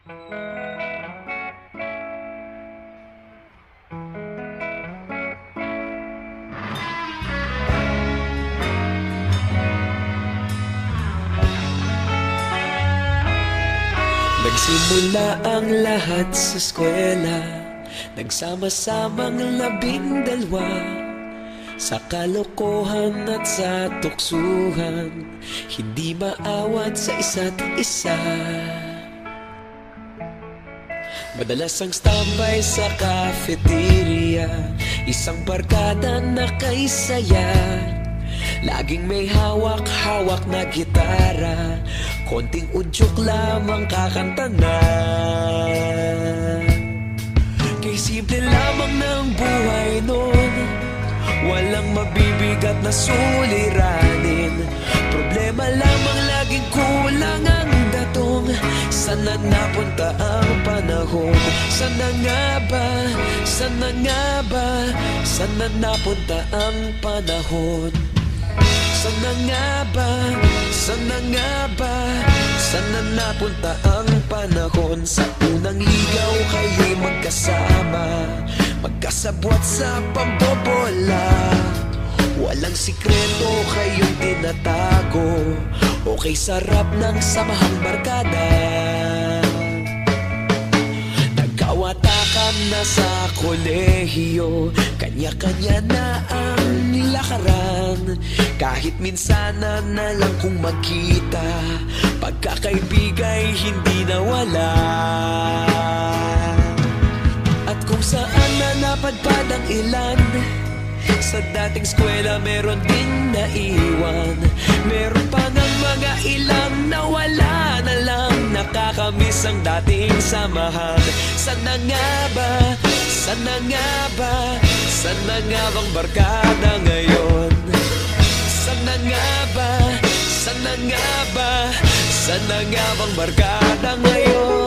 Nagsimula ang lahat sa eskwela, nagsama-samang 12, sa kalokohan at sa tuksuhan, hindi maawat sa isa't isa. Madalas ang standby sa cafeteria, isang barkada na kay saya. Laging may hawak-hawak na gitara, konting udyok lamang kakanta na. Kay simple lamang ng buhay nun, walang mabibigat na suliranin. Problema lamang laging kulang ang datong. Sana napunta ang panahon? Sana nga ba? Sana nga ba? Sana napunta ang panahon? Sana nga ba? Sana nga ba? Sana napunta ang panahon? Sa unang ligaw kayo'y magkasama, magkasabwat sa pambobola. Walang sikreto kayong tinatago, okay sarap ng samahang barkada. Nagkawatakan na sa kolehiyo, kanya-kanya na ang nilakaran. Kahit minsan na lang kung magkita, pagkakaibigay hindi nawala. At kung saan na napadpad ang ilan, sa dating eskwela meron din naiwan. Meron pa ng mga ilang nawala na lang, nakakamiss ang dating samahan. Sana nga ba? Sana nga ba? Sana nga bang barkada ngayon? Sana nga ba? Sana nga ba? Sana nga bang barkada ngayon?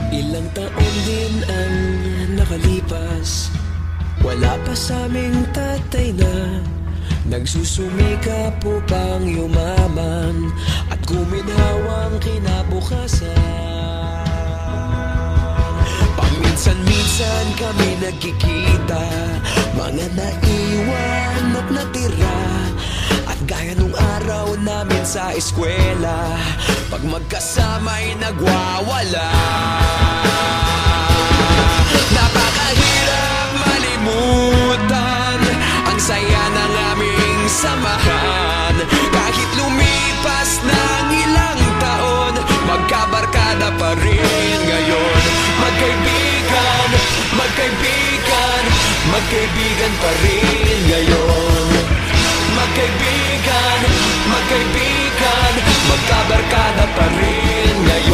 Ilang taon din ang nakalipas, wala pa sa aming tatay na nagsusumikap upang yumaman at guminhawang kinabukasan. Paminsan-minsan kami nagkikita, mga naiwan at natira. At gaya nung araw namin sa eskwela, pag magkasama'y nagwawala. Napakahirap malimutan ang saya ng aming samahan. Kahit lumipas ng ilang taon, magkabarkada pa rin ngayon. Magkaibigan, magkaibigan, magkaibigan pa rin ngayon. Magkaibigan, magkaibigan, magkabarkada pa rin ngayon.